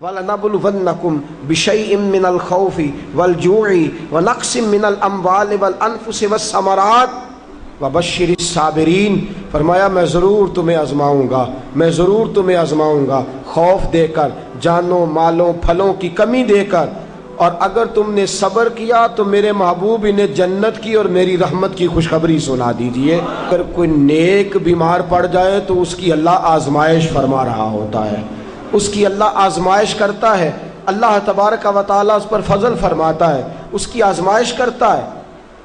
وَلَنَبْلُوَنَّكُمْ بِشَيْءٍ مِّنَ الْخَوْفِ وَالْجُوعِ وَنَقْصٍ مِّنَ الْأَمْوَالِ وَالْأَنفُسِ وَالثَّمَرَاتِ وَبَشِّرِ الصَّابِرِينَ۔ فرمایا میں ضرور تمہیں آزماؤں گا، میں ضرور تمہیں آزماؤں گا، خوف دے کر، جانوں مالوں پھلوں کی کمی دے کر، اور اگر تم نے صبر کیا تو میرے محبوب انہیں جنت کی اور میری رحمت کی خوشخبری سنا دیجئے۔ اگر کوئی نیک بیمار پڑ جائے تو اس کی اللہ آزمائش فرما رہا ہوتا ہے، اس کی اللہ آزمائش کرتا ہے، اللہ تبارک و تعالیٰ اس پر فضل فرماتا ہے، اس کی آزمائش کرتا ہے۔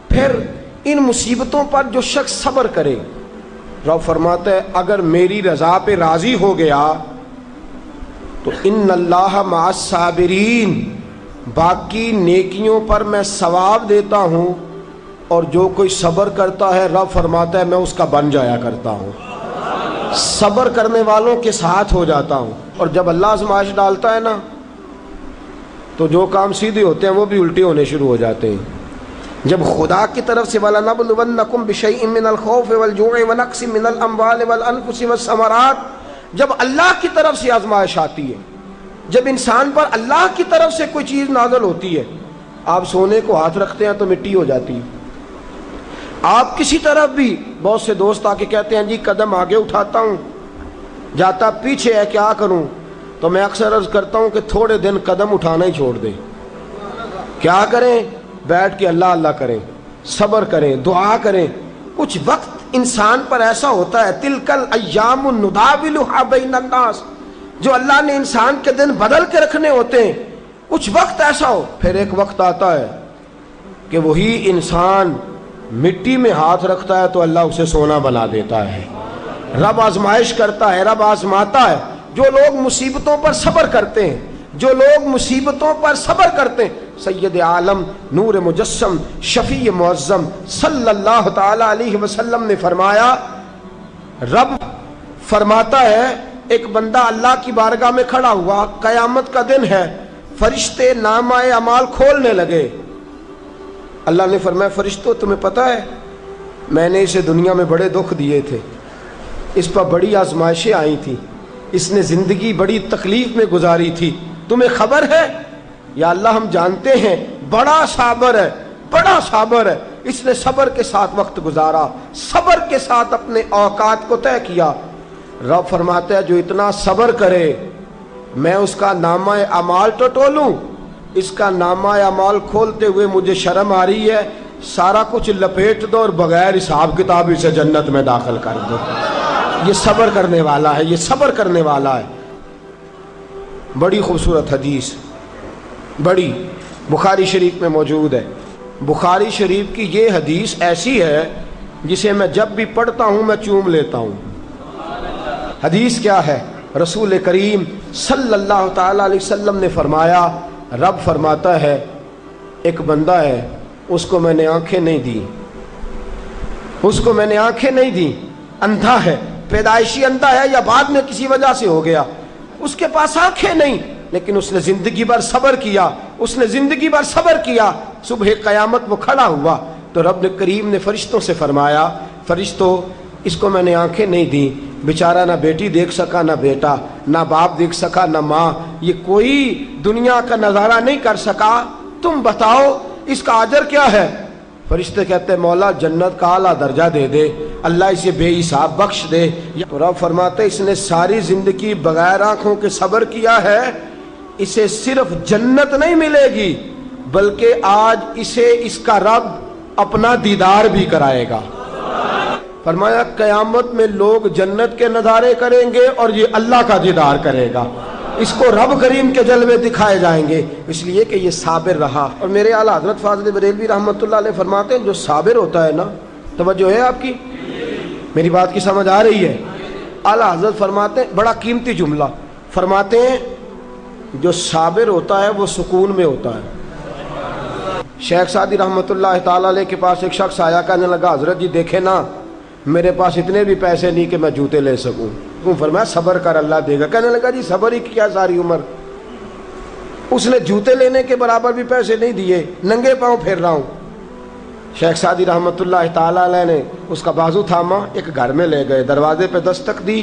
پھر ان مصیبتوں پر جو شخص صبر کرے، رب فرماتا ہے اگر میری رضا پہ راضی ہو گیا تو ان اللہ مع الصابرین، باقی نیکیوں پر میں ثواب دیتا ہوں، اور جو کوئی صبر کرتا ہے رب فرماتا ہے میں اس کا بن جایا کرتا ہوں، صبر کرنے والوں کے ساتھ ہو جاتا ہوں۔ اور جب اللہ آزمائش ڈالتا ہے نا تو جو کام سیدھے ہوتے ہیں وہ بھی الٹے ہونے شروع ہو جاتے ہیں۔ جب خدا کی طرف سے وَلَنَبْلُوَنَّكُمْ بِشَيْءٍ مِّنَ الْخَوْفِ وَالْجُوعِ وَنَقْصٍ مِّنَ الْأَمْوَالِ وَالْأَنفُسِ وَالثَّمَرَاتِ، جب اللہ کی طرف سے آزمائش آتی ہے، جب انسان پر اللہ کی طرف سے کوئی چیز نازل ہوتی ہے، آپ سونے کو ہاتھ رکھتے ہیں تو مٹی ہو جاتی ہے، آپ کسی طرف بھی، بہت سے دوست آ کے کہتے ہیں جی قدم آگے اٹھاتا ہوں جاتا پیچھے ہے کیا کروں، تو میں اکثر عرض کرتا ہوں کہ تھوڑے دن قدم اٹھانا ہی چھوڑ دیں، کیا کریں، بیٹھ کے اللہ اللہ کریں، صبر کریں، دعا کریں۔ کچھ وقت انسان پر ایسا ہوتا ہے تلک الایام نداولھا بین الناس، جو اللہ نے انسان کے دن بدل کے رکھنے ہوتے ہیں، کچھ وقت ایسا ہو، پھر ایک وقت آتا ہے کہ وہی انسان مٹی میں ہاتھ رکھتا ہے تو اللہ اسے سونا بنا دیتا ہے۔ رب آزمائش کرتا ہے، رب آزماتا ہے۔ جو لوگ مصیبتوں پر صبر کرتے ہیں، جو لوگ مصیبتوں پر صبر کرتے ہیں، سید عالم نور مجسم شفیع معظم صلی اللہ تعالی علیہ وسلم نے فرمایا، رب فرماتا ہے ایک بندہ اللہ کی بارگاہ میں کھڑا ہوا، قیامت کا دن ہے، فرشتے نامہ اعمال کھولنے لگے۔ اللہ نے فرمایا فرشتوں تمہیں پتہ ہے میں نے اسے دنیا میں بڑے دکھ دیے تھے، اس پر بڑی آزمائشیں آئی تھیں، اس نے زندگی بڑی تکلیف میں گزاری تھی، تمہیں خبر ہے؟ یا اللہ ہم جانتے ہیں، بڑا صابر ہے، بڑا صابر ہے، اس نے صبر کے ساتھ وقت گزارا، صبر کے ساتھ اپنے اوقات کو طے کیا۔ رب فرماتا ہے جو اتنا صبر کرے میں اس کا نامہ اعمال ٹٹولوں، اس کا نامہ اعمال کھولتے ہوئے مجھے شرم آ رہی ہے، سارا کچھ لپیٹ دو اور بغیر حساب کتاب اسے جنت میں داخل کر دو۔ یہ صبر کرنے والا ہے، یہ صبر کرنے والا ہے۔ بڑی خوبصورت حدیث، بڑی، بخاری شریف میں موجود ہے۔ بخاری شریف کی یہ حدیث ایسی ہے جسے میں جب بھی پڑھتا ہوں میں چوم لیتا ہوں۔ حدیث کیا ہے؟ رسول کریم صلی اللہ تعالی علیہ وسلم نے فرمایا، رب فرماتا ہے ایک بندہ ہے اس کو میں نے آنکھیں نہیں دی، اس کو میں نے آنکھیں نہیں دی، اندھا ہے، پیدائشی اندھا ہے یا بعد میں کسی وجہ سے ہو گیا، اس کے پاس آنکھیں نہیں، لیکن اس نے زندگی بھر صبر کیا، اس نے زندگی بھر صبر کیا۔ صبح قیامت وہ کھڑا ہوا تو رب کریم نے فرشتوں سے فرمایا، فرشتوں اس کو میں نے آنکھیں نہیں دی، بیچارہ نہ بیٹی دیکھ سکا، نہ بیٹا، نہ باپ دیکھ سکا، نہ ماں، یہ کوئی دنیا کا نظارہ نہیں کر سکا، تم بتاؤ اس کا اجر کیا ہے؟ فرشتے کہتے ہیں مولا جنت کا اعلیٰ درجہ دے دے، اللہ اسے بے حساب بخش دے۔ تو رب فرماتے اس نے ساری زندگی بغیر آنکھوں کے صبر کیا ہے، اسے صرف جنت نہیں ملے گی بلکہ آج اسے اس کا رب اپنا دیدار بھی کرائے گا۔ فرمایا قیامت میں لوگ جنت کے نظارے کریں گے اور یہ اللہ کا دیدار کرے گا، اس کو رب کریم کے جلوے دکھائے جائیں گے، اس لیے کہ یہ صابر رہا۔ اور میرے اعلیٰ حضرت فاضل بریلوی رحمۃ اللہ علیہ فرماتے ہیں جو صابر ہوتا ہے نا، توجہ ہے آپ کی، میری بات کی سمجھ آ رہی ہے؟ اعلیٰ حضرت فرماتے ہیں بڑا قیمتی جملہ، فرماتے ہیں جو صابر ہوتا ہے وہ سکون میں ہوتا ہے۔ شیخ سعدی رحمۃ اللہ تعالیٰ علیہ کے پاس ایک شخص آیا، کہنے لگا حضرت جی دیکھیں نا میرے پاس اتنے بھی پیسے نہیں کہ میں جوتے لے سکوں، فرمایا صبر کر اللہ دے گا۔ کہنے لگا جی صبر ہی کیا ساری عمر، اس نے جوتے لینے کے برابر بھی پیسے نہیں دیے، ننگے پاؤں پھر رہا ہوں۔ شیخ سعدی رحمۃ اللہ تعالیٰ علیہ نے اس کا بازو تھاما، ایک گھر میں لے گئے، دروازے پہ دستک دی،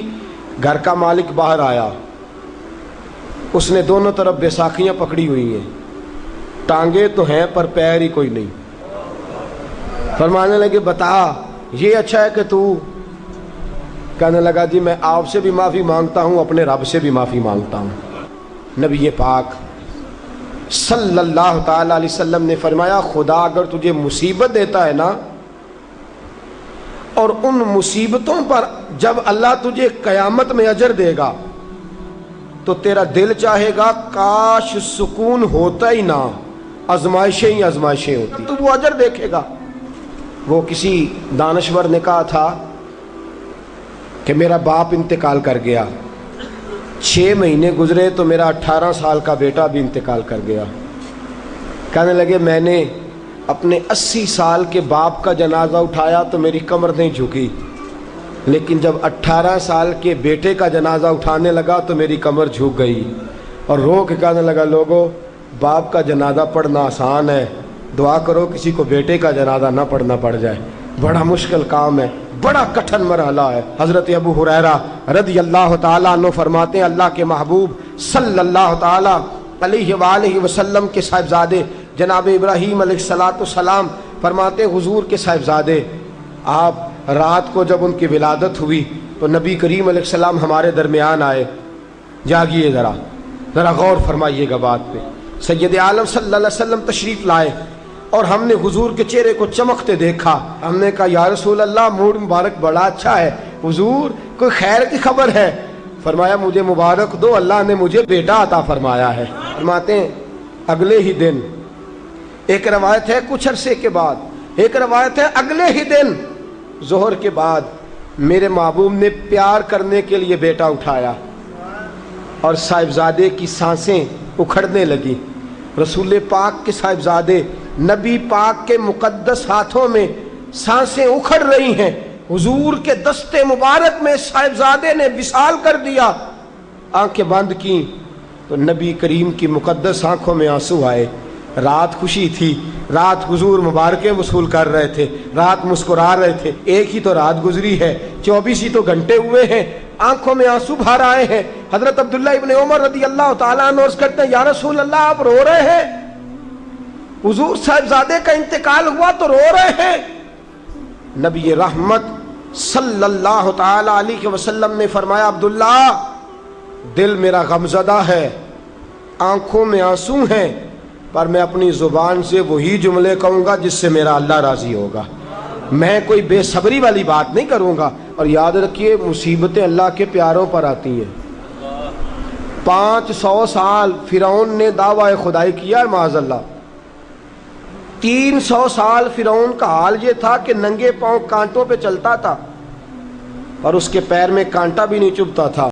گھر کا مالک باہر آیا، اس نے دونوں طرف بیساکھیاں پکڑی ہوئی ہیں، ٹانگیں تو ہیں پر پیر ہی کوئی نہیں۔ فرمانے لگے بتا یہ اچھا ہے کہ تو؟ کہنے لگا جی میں آپ سے بھی معافی مانگتا ہوں، اپنے رب سے بھی معافی مانگتا ہوں۔ نبی پاک صلی اللہ تعالی علیہ وسلم نے فرمایا خدا اگر تجھے مصیبت دیتا ہے نا، اور ان مصیبتوں پر جب اللہ تجھے قیامت میں اجر دے گا تو تیرا دل چاہے گا کاش سکون ہوتا ہی نہ، آزمائشیں ہی آزمائشیں ہوتی، تو وہ اجر دیکھے گا۔ وہ کسی دانشور نے کہا تھا کہ میرا باپ انتقال کر گیا، 6 مہینے گزرے تو میرا 18 سال کا بیٹا بھی انتقال کر گیا۔ کہنے لگے میں نے اپنے 80 سال کے باپ کا جنازہ اٹھایا تو میری کمر نہیں جھکی، لیکن جب 18 سال کے بیٹے کا جنازہ اٹھانے لگا تو میری کمر جھک گئی، اور رو کے کہنے لگا لوگوں باپ کا جنازہ پڑھنا آسان ہے، دعا کرو کسی کو بیٹے کا جنازہ نہ پڑھنا پڑ جائے، بڑا مشکل کام ہے، بڑا کٹھن مرحلہ ہے۔ حضرت ابو ہریرہ رضی اللہ تعالیٰ عنہ فرماتے ہیں اللہ کے محبوب صلی اللہ تعالیٰ علیہ وآلہ وسلم کے صاحبزادے جناب ابراہیم علیہ السلام فرماتے ہیں حضور کے صاحبزادے آپ رات کو جب ان کی ولادت ہوئی تو نبی کریم علیہ السلام ہمارے درمیان آئے۔ جاگیے ذرا غور فرمائیے گا بات پہ۔ سید عالم صلی اللہ علیہ وسلم تشریف لائے اور ہم نے حضور کے چہرے کو چمکتے دیکھا۔ ہم نے کہا یا رسول اللہ موڈ مبارک بڑا اچھا ہے، حضور کوئی خیر کی خبر ہے؟ فرمایا مجھے مبارک دو، اللہ نے مجھے بیٹا عطا فرمایا ہے۔ فرماتے ہیں اگلے ہی دن، ایک روایت ہے کچھ عرصے کے بعد، ایک روایت ہے اگلے ہی دن ظہر کے بعد میرے محبوب نے پیار کرنے کے لیے بیٹا اٹھایا اور صاحبزادے کی سانسیں اکھڑنے لگی۔ رسول پاک کے صاحبزادے نبی پاک کے مقدس ہاتھوں میں سانسیں اکھڑ رہی ہیں، حضور کے دستے مبارک میں صاحبزادے نے وصال کر دیا۔ آنکھیں بند کی تو نبی کریم کی مقدس آنکھوں میں آنسو آئے۔ رات خوشی تھی، رات حضور مبارکیں وصول کر رہے تھے، رات مسکرا رہے تھے، ایک ہی تو رات گزری ہے، 24 ہی تو گھنٹے ہوئے ہیں، آنکھوں میں آنسو بھر آئے ہیں۔ حضرت عبداللہ ابن عمر رضی اللہ تعالیٰ عنہ عرض کرتے ہیں یا رسول اللہ آپ رو رہے ہیں؟ حضور صاحبزادے کا انتقال ہوا تو رو رہے ہیں؟ نبی رحمت صلی اللہ تعالیٰ علیہ وسلم نے فرمایا عبداللہ دل میرا غمزدہ ہے، آنکھوں میں آنسو ہیں، پر میں اپنی زبان سے وہی جملے کہوں گا جس سے میرا اللہ راضی ہوگا، میں کوئی بے صبری والی بات نہیں کروں گا۔ اور یاد رکھیے مصیبتیں اللہ کے پیاروں پر آتی ہیں۔ 500 سال فرعون نے دعویٰ خدائی کیا ہے معاذ اللہ، 300 سال فرعون کا حال یہ تھا کہ ننگے پاؤں کانٹوں پہ چلتا تھا اور اس کے پیر میں کانٹا بھی نہیں چبھتا تھا۔